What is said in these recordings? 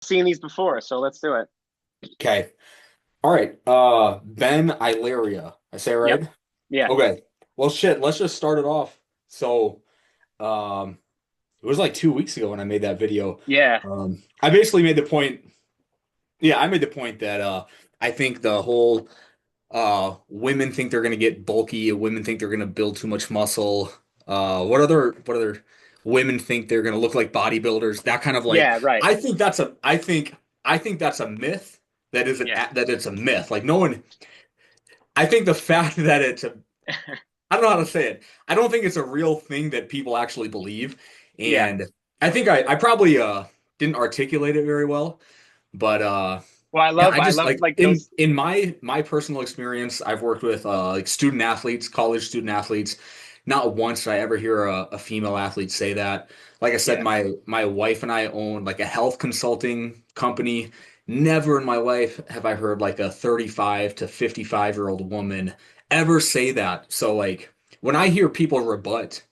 seen these before, so let's do it. Okay. All right. Ben Ilaria. I say it Yep. right? Yeah. Okay. Well, shit, let's just start it off. So, um, it was like 2 weeks ago when I made that video. Yeah. I basically made the point, yeah, I made the point that I think the whole women think they're gonna get bulky, women think they're gonna build too much muscle. What other women think they're gonna look like bodybuilders, that kind of like Yeah. Right. I think that's a myth Yeah. that it's a myth. Like no one I think the fact that I don't know how to say it. I don't think it's a real thing that people actually believe. Yeah. And I think I probably didn't articulate it very well. But Well, yeah, I I just love like like in those. in my personal experience, I've worked with like student athletes, college student athletes. Not once did I ever hear a female athlete say that. Like I said, Yeah. my wife and I own like a health consulting company. Never in my life have I heard like a 35 to 55-year-old woman ever say that. So like when I hear people rebut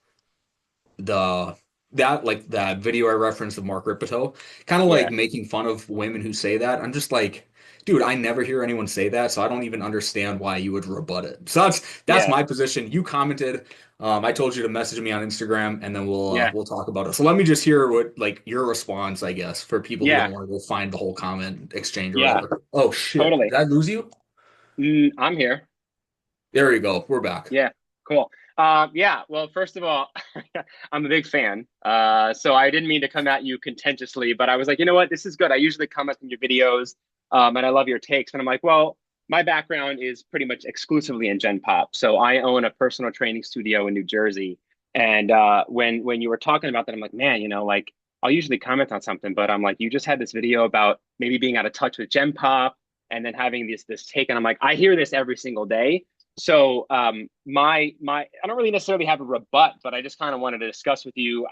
the that like that video I referenced of Mark Ripito, kind of like Yeah. making fun of women who say that. I'm just like, dude, I never hear anyone say that, so I don't even understand why you would rebut it. So that's Yeah. my position. You commented. I told you to message me on Instagram, and then Yeah. we'll talk about it. So let me just hear what like your response, I guess, for people who Yeah. don't want to go find the whole comment exchange or Yeah. whatever. Oh shit, did Totally. I lose you? I'm here. There you go. We're back. Yeah. Cool. Yeah. Well, first of all, I'm a big fan. So I didn't mean to come at you contentiously, but I was like, you know what? This is good. I usually comment on your videos, and I love your takes. And I'm like, well, my background is pretty much exclusively in Gen Pop. So I own a personal training studio in New Jersey. And when you were talking about that, I'm like, man, like I'll usually comment on something, but I'm like, you just had this video about maybe being out of touch with Gen Pop and then having this take, and I'm like, I hear this every single day. So my I don't really necessarily have a rebut, but I just kind of wanted to discuss with you.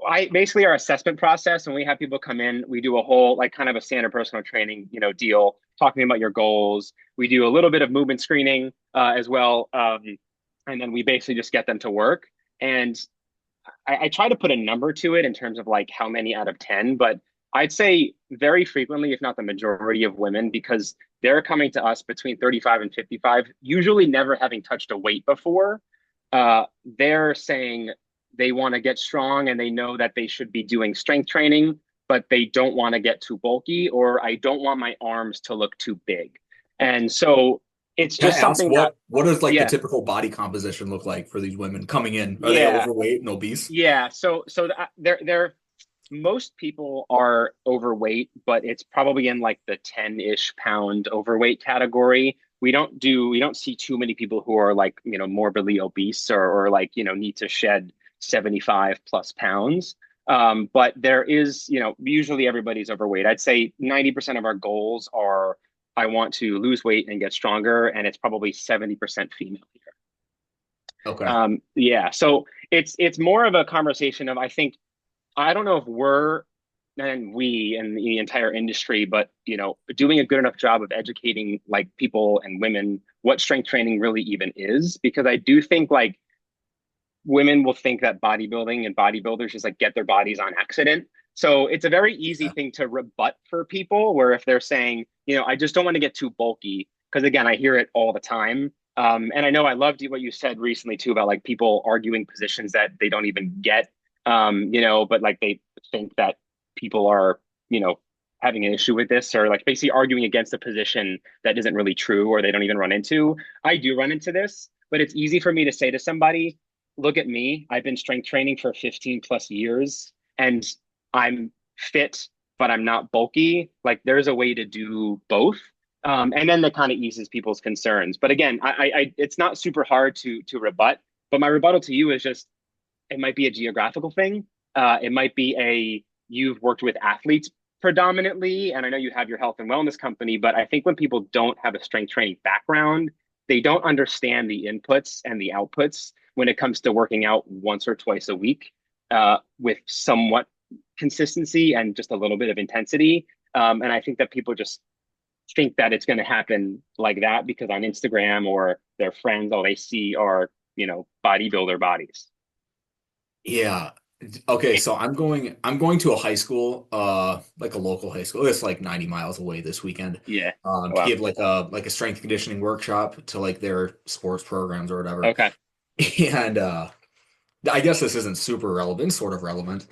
I basically our assessment process when we have people come in, we do a whole like kind of a standard personal training, deal, talking about your goals. We do a little bit of movement screening as well, and then we basically just get them to work. And I try to put a number to it in terms of like how many out of 10, but I'd say very frequently, if not the majority of women, because they're coming to us between 35 and 55, usually never having touched a weight before. They're saying they want to get strong and they know that they should be doing strength training, but they don't want to get too bulky, or I don't want my arms to look too big. And so it's Can I just ask something that, what does like the yeah, typical body composition look like for these women coming in? Are they yeah, overweight and obese? yeah. So they're most people are overweight, but it's probably in like the 10-ish pound overweight category. We don't see too many people who are like, morbidly obese or like, need to shed 75 plus pounds. But there is, usually everybody's overweight. I'd say 90% of our goals are I want to lose weight and get stronger, and it's probably 70% female here. Okay. Yeah, so it's more of a conversation of I don't know if we're and we and the entire industry, but doing a good enough job of educating like people and women what strength training really even is, because I do think like women will think that bodybuilding and bodybuilders just like get their bodies on accident. So it's a very easy Yeah. thing to rebut for people where if they're saying, I just don't want to get too bulky, because again, I hear it all the time. And I know I loved what you said recently too about like people arguing positions that they don't even get, but like they think that people are, having an issue with this or like basically arguing against a position that isn't really true or they don't even run into. I do run into this, but it's easy for me to say to somebody, look at me. I've been strength training for 15 plus years and I'm fit, but I'm not bulky. Like there's a way to do both. And then that kind of eases people's concerns. But again, it's not super hard to rebut. But my rebuttal to you is just it might be a geographical thing. It might be you've worked with athletes predominantly, and I know you have your health and wellness company, but I think when people don't have a strength training background, they don't understand the inputs and the outputs when it comes to working out once or twice a week with somewhat consistency and just a little bit of intensity. And I think that people just think that it's going to happen like that because on Instagram or their friends, all they see are, bodybuilder bodies. Yeah. Okay, so I'm going to a high school, like a local high school. It's like 90 miles away this weekend, Yeah. to Wow. give like a strength conditioning workshop to like their sports programs or whatever. Okay. And I guess this isn't super relevant, sort of relevant.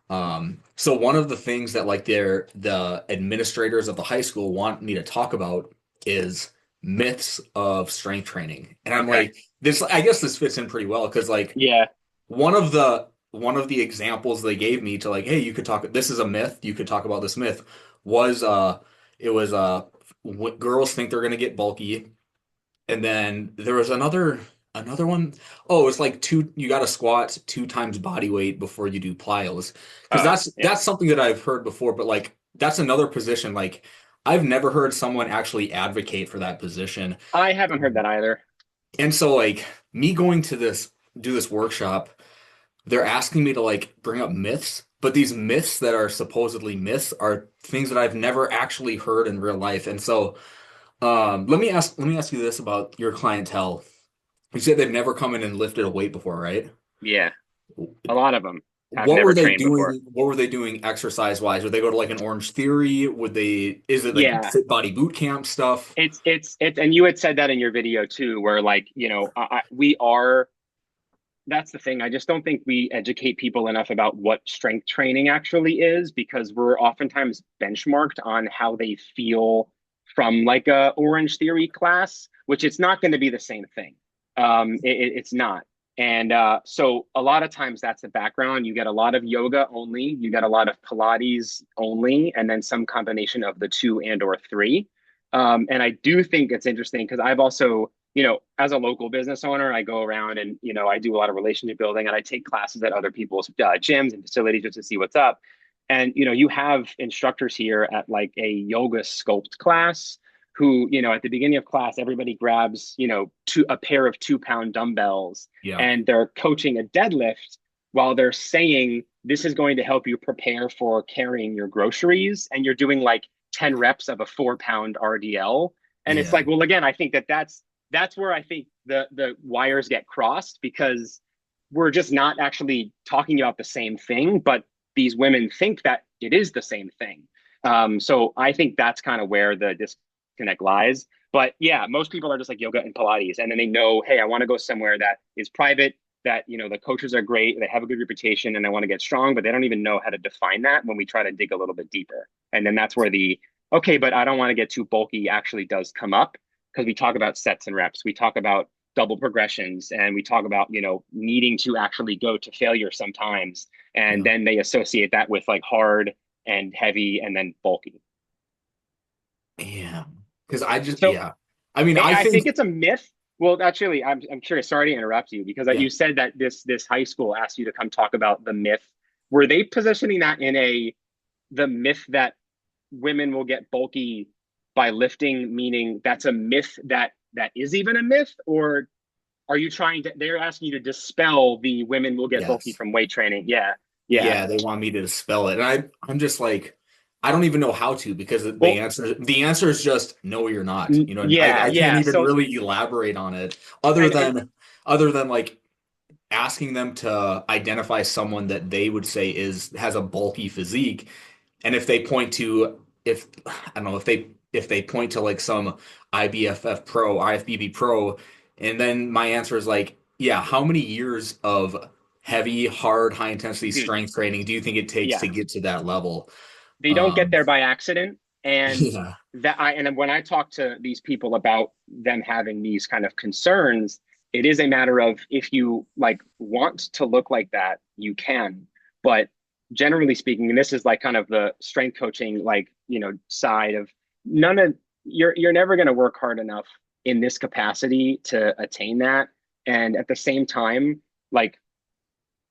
So one of the things that like the administrators of the high school want me to talk about is myths of strength training. And I'm Okay. like, this, I guess this fits in pretty well because like Yeah. one of the examples they gave me to like, hey, you could talk, this is a myth, you could talk about this myth was it was girls think they're gonna get bulky. And then there was another one. Oh, it's like you got to squat 2 times body weight before you do plyos. Because Oh, yeah. that's something that I've heard before, but like that's another position. Like I've never heard someone actually advocate for that position. I haven't heard that either. And so like me going to do this workshop, they're asking me to like bring up myths, but these myths that are supposedly myths are things that I've never actually heard in real life. And so let me ask you this about your clientele. You said they've never come in and lifted a weight before, right? Yeah. A lot of them have What never were they trained before. doing? What were they doing exercise wise? Would they go to like an Orange Theory? Is it like Yeah. fit body boot camp stuff? And you had said that in your video too, where like, we are, that's the thing. I just don't think we educate people enough about what strength training actually is because we're oftentimes benchmarked on how they feel from like a Orange Theory class, which it's not going to be the same thing. It's not. And so a lot of times that's the background. You get a lot of yoga only, you get a lot of Pilates only, and then some combination of the two and or three. And I do think it's interesting because I've also, as a local business owner, I go around and, I do a lot of relationship building and I take classes at other people's gyms and facilities just to see what's up. And, you have instructors here at like a yoga sculpt class who, at the beginning of class, everybody grabs, a pair of 2 pound dumbbells Yeah, and they're coaching a deadlift while they're saying this is going to help you prepare for carrying your groceries. And you're doing like 10 reps of a 4 pound RDL. And it's yeah, like, well, again, I think that's where I think the wires get crossed because we're just not actually talking about the same thing, but these women think that it is the same thing. So I think that's kind of where the disconnect lies. But yeah, most people are just like yoga and Pilates, and then they know, hey, I want to go somewhere that is private, that the coaches are great, they have a good reputation, and I want to get strong, but they don't even know how to define that when we try to dig a little bit deeper. And then that's where the okay, but I don't want to get too bulky actually does come up because we talk about sets and reps, we talk about double progressions, and we talk about needing to actually go to failure sometimes, and yeah, then they associate that with like hard and heavy and then bulky. yeah. Because I just, So yeah. I mean, I I think, think it's a myth. Well, actually, I'm curious. Sorry to interrupt you because yeah. you said that this high school asked you to come talk about the myth. Were they positioning that in the myth that women will get bulky by lifting, meaning that's a myth that is even a myth, or are you trying to? They're asking you to dispel the women will get bulky Yes. from weight training. Yeah, yeah. Yeah, they want me to dispel it. And I'm just like, I don't even know how to because the Well, answer is just no, you're not. I can't yeah. even So really elaborate on it other and than like asking them to identify someone that they would say is has a bulky physique. And if they point to if I don't know if they point to like some IBFF pro, IFBB pro, and then my answer is like, yeah, how many years of heavy, hard, high intensity mhm, strength training do you think it takes yeah. to get to that level? They don't get Um, there by accident, and yeah, when I talk to these people about them having these kind of concerns, it is a matter of if you like want to look like that, you can. But generally speaking, and this is like kind of the strength coaching like side of none of you're never going to work hard enough in this capacity to attain that. And at the same time, like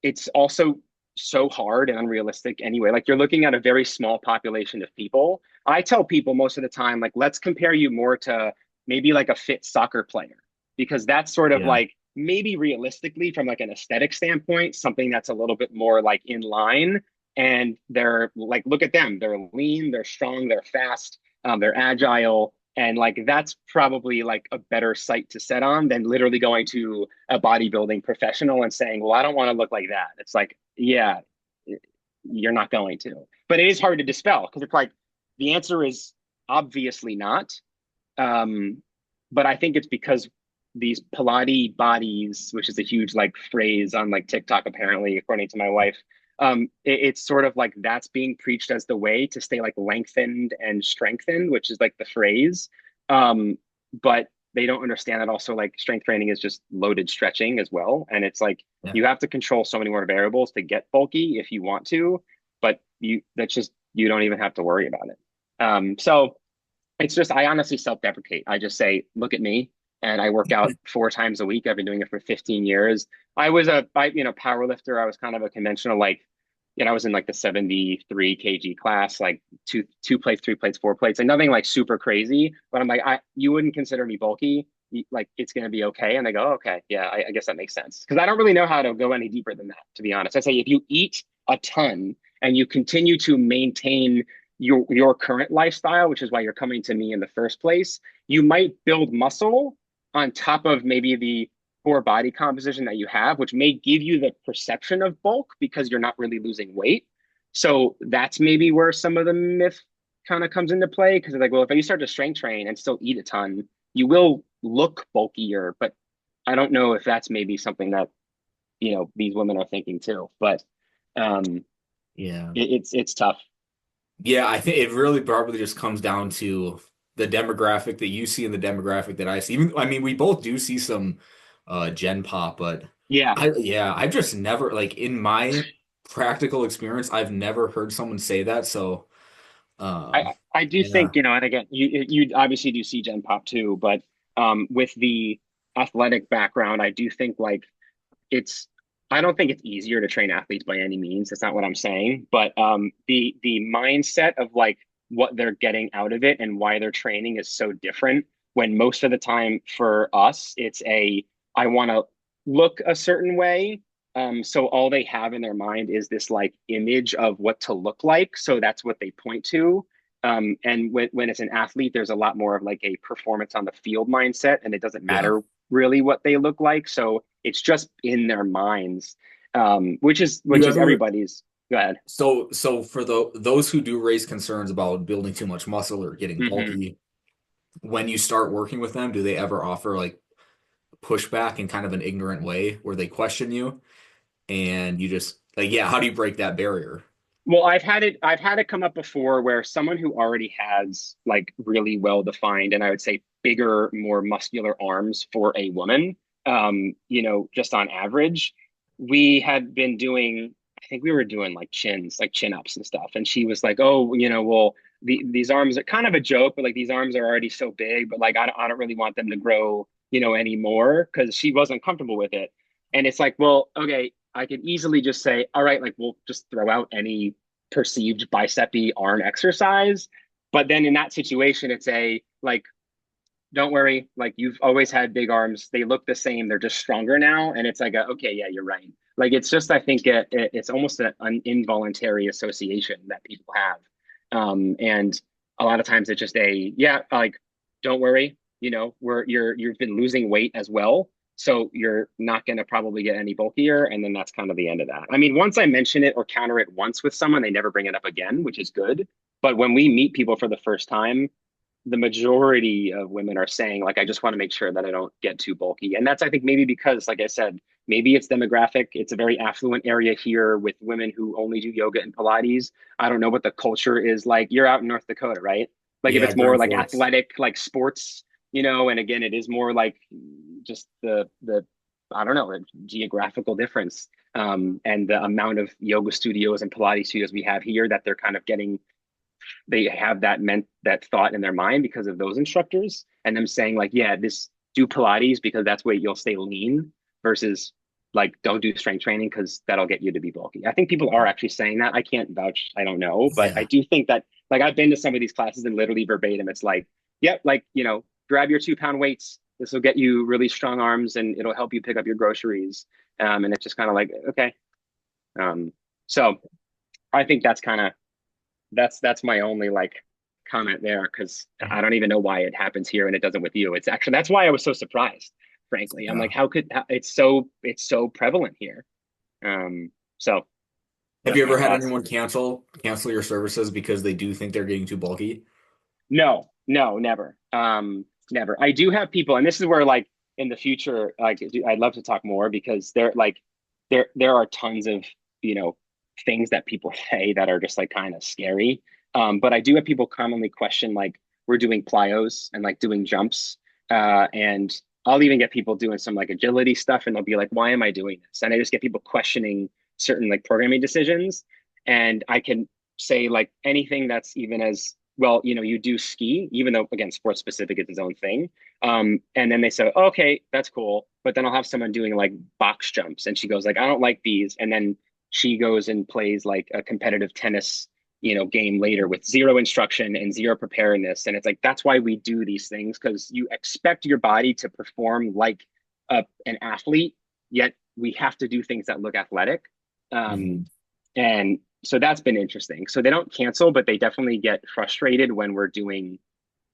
it's also so hard and unrealistic anyway. Like you're looking at a very small population of people. I tell people most of the time, like, let's compare you more to maybe like a fit soccer player, because that's sort of yeah, like maybe realistically from like an aesthetic standpoint, something that's a little bit more like in line. And they're like, look at them. They're lean, they're strong, they're fast, they're agile. And like that's probably like a better site to set on than literally going to a bodybuilding professional and saying, well, I don't want to look like that. It's like, yeah, you're not going to. But it is hard to dispel because it's like the answer is obviously not. Um, but I think it's because these Pilates bodies, which is a huge like phrase on like TikTok, apparently, according to my wife, it's sort of like that's being preached as the way to stay like lengthened and strengthened, which is like the phrase. Um, but they don't understand that also like strength training is just loaded stretching as well. And it's like Yeah. you have to control so many more variables to get bulky if you want to, but you that's just you don't even have to worry about it. So it's just I honestly self-deprecate. I just say, look at me, and I work out 4 times a week. I've been doing it for 15 years. I was power lifter. I was kind of a conventional like, I was in like the 73 kg class, like two plates, 3 plates, 4 plates, and nothing like super crazy. But I'm like, you wouldn't consider me bulky. Like it's gonna be okay. And they go, oh, okay, yeah, I guess that makes sense. Because I don't really know how to go any deeper than that, to be honest. I say if you eat a ton and you continue to maintain your current lifestyle, which is why you're coming to me in the first place, you might build muscle on top of maybe the poor body composition that you have, which may give you the perception of bulk because you're not really losing weight. So that's maybe where some of the myth kind of comes into play because it's like, well, if you start to strength train and still eat a ton, you will look bulkier. But I don't know if that's maybe something that these women are thinking too. But um, Yeah. it's tough. Yeah, I think it really probably just comes down to the demographic that you see and the demographic that I see. Even, I mean, we both do see some Gen Pop, but Yeah, I've just never like in my practical experience, I've never heard someone say that. So, I do yeah, think, and again, you obviously do see Gen Pop too, but with the athletic background, I do think like it's I don't think it's easier to train athletes by any means. That's not what I'm saying, but the mindset of like what they're getting out of it and why they're training is so different. When most of the time for us, it's a I want to look a certain way. So all they have in their mind is this like image of what to look like. So that's what they point to. And when it's an athlete, there's a lot more of like a performance on the field mindset, and it doesn't yeah. matter really what they look like. So it's just in their minds, which is You which is ever everybody's. Go ahead. so for those who do raise concerns about building too much muscle or getting Hmm. bulky, when you start working with them, do they ever offer like pushback in kind of an ignorant way where they question you and you just like, yeah, how do you break that barrier? Well, I've had it come up before where someone who already has like really well defined and I would say bigger, more muscular arms for a woman, just on average, we had been doing, I think we were doing like chins, like chin ups and stuff. And she was like, oh, well, these arms are kind of a joke, but like these arms are already so big, but like I don't really want them to grow, anymore because she wasn't comfortable with it. And it's like, well, okay, I could easily just say, all right, like we'll just throw out any perceived bicepy arm exercise. But then in that situation, it's a like, don't worry, like you've always had big arms. They look the same. They're just stronger now. And it's like, okay, yeah, you're right. Like it's just, I think it's almost an involuntary association that people have. And a lot of times it's just yeah, like, don't worry, you've been losing weight as well. So you're not going to probably get any bulkier. And then that's kind of the end of that. I mean, once I mention it or counter it once with someone, they never bring it up again, which is good. But when we meet people for the first time, the majority of women are saying like I just want to make sure that I don't get too bulky. And that's I think maybe because like I said, maybe it's demographic. It's a very affluent area here with women who only do yoga and Pilates. I don't know what the culture is like. You're out in North Dakota, right? Like if Yeah, it's more Grand like Forks. athletic like sports, and again it is more like just the I don't know, geographical difference. And the amount of yoga studios and Pilates studios we have here that they're kind of getting they have that thought in their mind because of those instructors and them saying like, yeah, this do Pilates because that's where you'll stay lean versus like don't do strength training because that'll get you to be bulky. I think people are actually saying that. I can't vouch, I don't know, but I Yeah. do think that like I've been to some of these classes and literally verbatim, it's like, yep, like grab your 2 pound weights. This will get you really strong arms and it'll help you pick up your groceries. And it's just kind of like, okay. So I think that's kind of that's my only like comment there because I don't even know why it happens here and it doesn't with you. It's actually that's why I was so surprised, frankly. I'm Yeah. like, it's so prevalent here. So Have you that's my ever had thoughts. anyone cancel your services because they do think they're getting too bulky? No, no, never. Never. I do have people, and this is where like in the future, like I'd love to talk more because there are tons of, you know, things that people say that are just like kind of scary. But I do have people commonly question like we're doing plyos and like doing jumps. And I'll even get people doing some like agility stuff and they'll be like, why am I doing this? And I just get people questioning certain like programming decisions. And I can say like anything that's even as well, you know, you do ski, even though again, sports specific is its own thing. And then they say, oh, okay, that's cool. But then I'll have someone doing like box jumps and she goes like, I don't like these. And then she goes and plays like a competitive tennis, you know, game later with zero instruction and zero preparedness. And it's like, that's why we do these things because you expect your body to perform like an athlete, yet we have to do things that look athletic. Um, Hmm. and so that's been interesting. So they don't cancel, but they definitely get frustrated when we're doing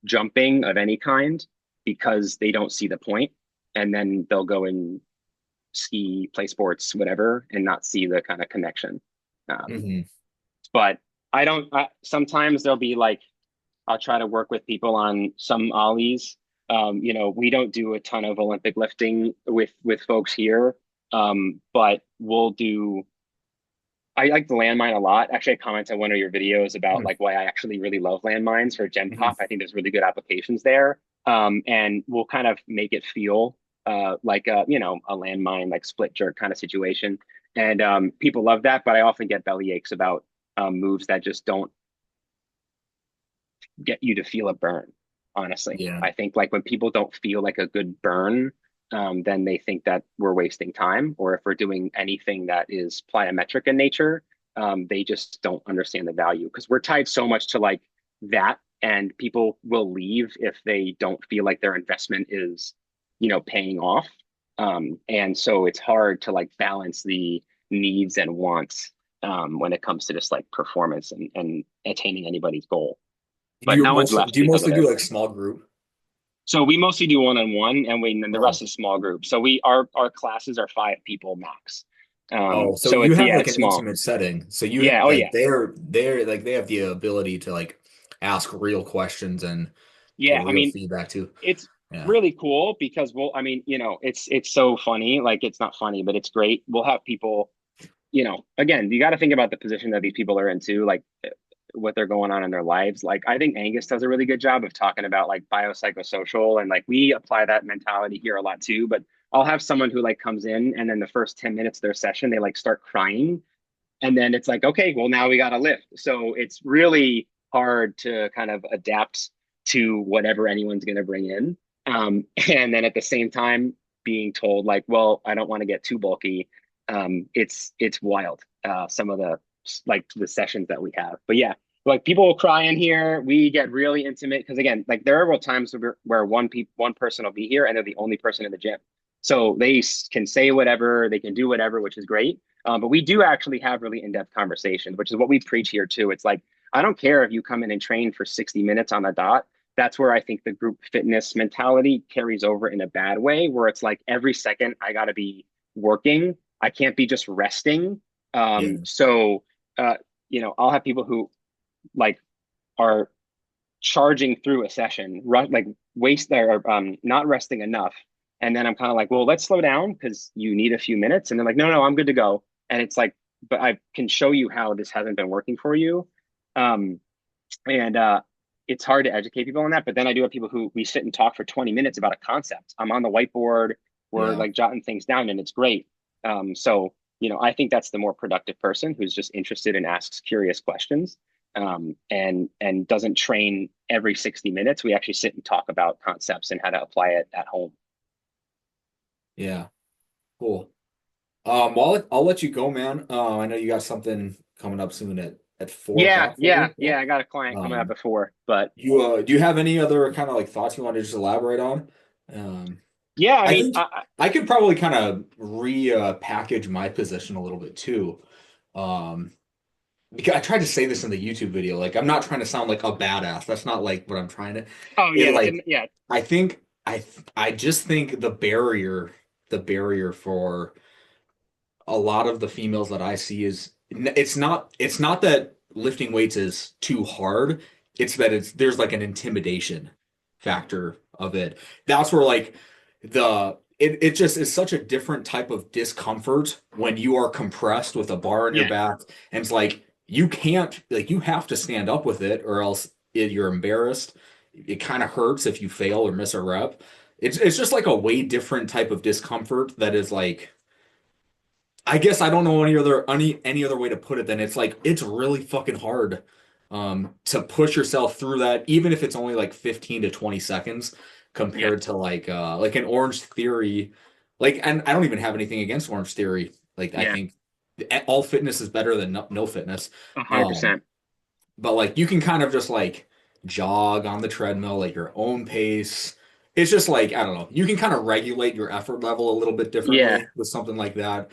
jumping of any kind because they don't see the point. And then they'll go and ski, play sports, whatever, and not see the kind of connection. Um, Hmm. but I don't, sometimes there'll be like, I'll try to work with people on some ollies. You know, we don't do a ton of Olympic lifting with folks here, but we'll do I like the landmine a lot. Actually, I commented on one of your videos about like why I actually really love landmines for Gen Hmm. Pop. I think there's really good applications there. And we'll kind of make it feel like a, you know, a landmine, like split jerk kind of situation. And people love that, but I often get belly aches about moves that just don't get you to feel a burn, honestly. Yeah. I think like when people don't feel like a good burn, then they think that we're wasting time, or if we're doing anything that is plyometric in nature, they just don't understand the value because we're tied so much to like that, and people will leave if they don't feel like their investment is, you know, paying off. And so it's hard to like balance the needs and wants when it comes to just like performance and attaining anybody's goal, Do but you no one's mostly left do you because of mostly it. do like small group? So we mostly do one-on-one, and the rest Oh. is small group. So our classes are 5 people max. Oh, so So you it's have yeah, like it's an small. intimate setting. So you Yeah, oh like yeah, they're like they have the ability to like ask real questions and get yeah. I real mean, feedback too. it's Yeah. really cool because I mean, you know, it's so funny. Like it's not funny, but it's great. We'll have people, you know, again, you got to think about the position that these people are in too, like what they're going on in their lives. Like I think Angus does a really good job of talking about like biopsychosocial, and like we apply that mentality here a lot too. But I'll have someone who like comes in and then the first 10 minutes of their session, they like start crying. And then it's like, okay, well, now we got to lift. So it's really hard to kind of adapt to whatever anyone's going to bring in. And then at the same time, being told like, well, I don't want to get too bulky. It's wild. Some of the like the sessions that we have, but yeah, like people will cry in here. We get really intimate because again, like there are times where one person will be here and they're the only person in the gym, so they can say whatever, they can do whatever, which is great. But we do actually have really in-depth conversations, which is what we preach here too. It's like, I don't care if you come in and train for 60 minutes on the dot. That's where I think the group fitness mentality carries over in a bad way, where it's like every second I got to be working. I can't be just resting. Yeah. So, uh, you know, I'll have people who like are charging through a session, like waste or not resting enough. And then I'm kind of like, well, let's slow down because you need a few minutes. And they're like, no, no, I'm good to go. And it's like, but I can show you how this hasn't been working for you. Um, and it's hard to educate people on that. But then I do have people who we sit and talk for 20 minutes about a concept. I'm on the whiteboard, we're Yeah. like jotting things down, and it's great. So, you know, I think that's the more productive person who's just interested and asks curious questions, and doesn't train every 60 minutes. We actually sit and talk about concepts and how to apply it at home. Yeah. Cool. Well, I'll let you go, man. I know you got something coming up soon at 4 o'clock for Yeah, you. Yeah. yeah. I got a client coming up Um, before, but you do you have any other kind of like thoughts you want to just elaborate on? Um, yeah, I I mean, think I could probably kind of re package my position a little bit too. Um, because I tried to say this in the YouTube video. Like, I'm not trying to sound like a badass. That's not like what I'm trying to. Oh It yeah, that's like, in, yeah, I think I just think the barrier for a lot of the females that I see is it's not that lifting weights is too hard. It's that there's like an intimidation factor of it. That's where like it just is such a different type of discomfort when you are compressed with a bar on your yeah, back, and it's like you can't, like, you have to stand up with it or else you're embarrassed. It kind of hurts if you fail or miss a rep. It's just like a way different type of discomfort that is like, I guess I don't know any other way to put it than it's like it's really fucking hard to push yourself through that, even if it's only like 15 to 20 seconds yeah, compared to like an Orange Theory. Like, and I don't even have anything against Orange Theory. Like, I yeah, think all fitness is better than no fitness. a hundred Um percent. but like you can kind of just like jog on the treadmill at your own pace. It's just like, I don't know, you can kind of regulate your effort level a little bit Yeah. differently with something like that.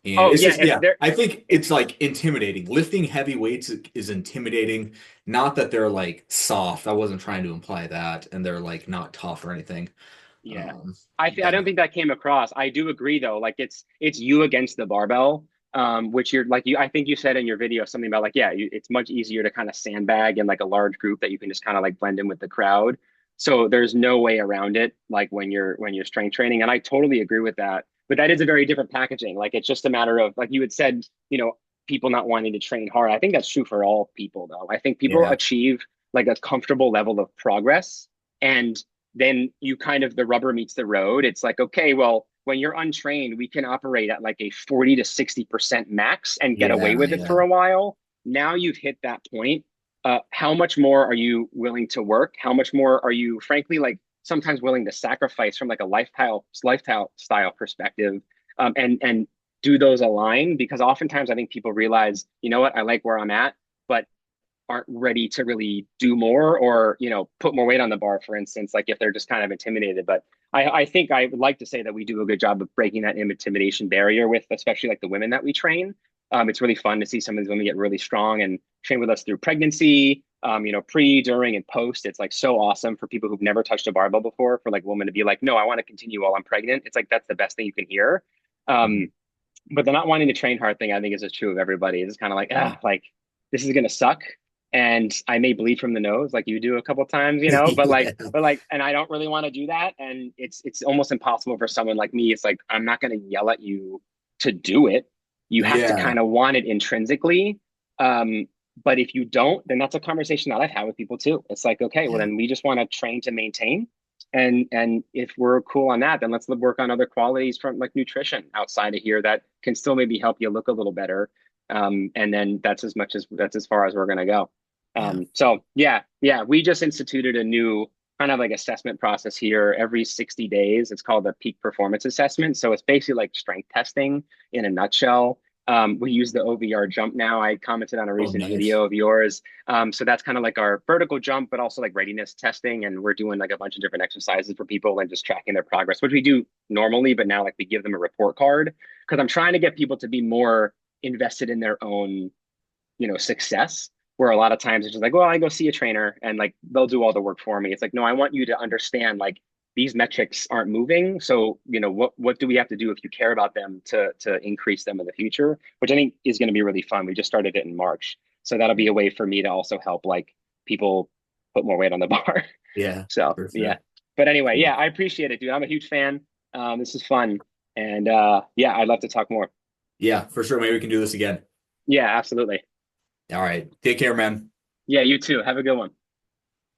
And Oh it's yeah, just, if yeah, there, I think if it's like intimidating. Lifting heavy weights is intimidating. Not that they're like soft. I wasn't trying to imply that. And they're like not tough or anything. Yeah. Um, I yeah. don't think that came across. I do agree though. Like it's you against the barbell. Which you're like you I think you said in your video something about like, yeah, it's much easier to kind of sandbag in like a large group that you can just kind of like blend in with the crowd. So there's no way around it, like when you're strength training. And I totally agree with that. But that is a very different packaging. Like it's just a matter of like you had said, people not wanting to train hard. I think that's true for all people though. I think people Yeah. achieve like a comfortable level of progress, and then you kind of the rubber meets the road. It's like, okay, well, when you're untrained, we can operate at like a 40 to 60% max and get away Yeah. with it for Yeah. a while. Now you've hit that point. How much more are you willing to work? How much more are you, frankly, like sometimes willing to sacrifice from like a lifestyle style perspective, and do those align? Because oftentimes I think people realize, you know what, I like where I'm at, but aren't ready to really do more or put more weight on the bar, for instance, like if they're just kind of intimidated. But I think I would like to say that we do a good job of breaking that intimidation barrier with especially like the women that we train. It's really fun to see some of these women get really strong and train with us through pregnancy, pre, during, and post. It's like so awesome for people who've never touched a barbell before, for like women to be like, no, I want to continue while I'm pregnant. It's like that's the best thing you can hear. Mhm. Um, but the not wanting to train hard thing, I think, is just true of everybody. It's kind of like, like this is gonna suck, and I may bleed from the nose like you do a couple times, but like, Yeah. and I don't really want to do that, and it's almost impossible for someone like me. It's like I'm not gonna yell at you to do it. You have to Yeah. kind of want it intrinsically. Um, but if you don't, then that's a conversation that I've had with people too. It's like, okay, well Yeah. then we just want to train to maintain, and if we're cool on that, then let's work on other qualities from like nutrition outside of here that can still maybe help you look a little better. And then that's as far as we're gonna go. Yeah. So yeah, we just instituted a new kind of like assessment process here every 60 days. It's called a peak performance assessment. So it's basically like strength testing in a nutshell. We use the OVR jump now. I commented on a Oh, recent nice. video of yours. So that's kind of like our vertical jump, but also like readiness testing. And we're doing like a bunch of different exercises for people and just tracking their progress, which we do normally, but now like we give them a report card because I'm trying to get people to be more invested in their own, success. Where a lot of times it's just like, well, I go see a trainer and like they'll do all the work for me. It's like, no, I want you to understand like these metrics aren't moving. So, what do we have to do if you care about them to increase them in the future, which I think is going to be really fun. We just started it in March. So that'll be a way for me to also help like people put more weight on the bar. Yeah, So for yeah. sure. But anyway, Cool. yeah, I appreciate it, dude. I'm a huge fan. This is fun. And yeah, I'd love to talk more. Yeah, for sure. Maybe we can do this again. Yeah, absolutely. All right. Take care, man. Yeah, you too. Have a good one.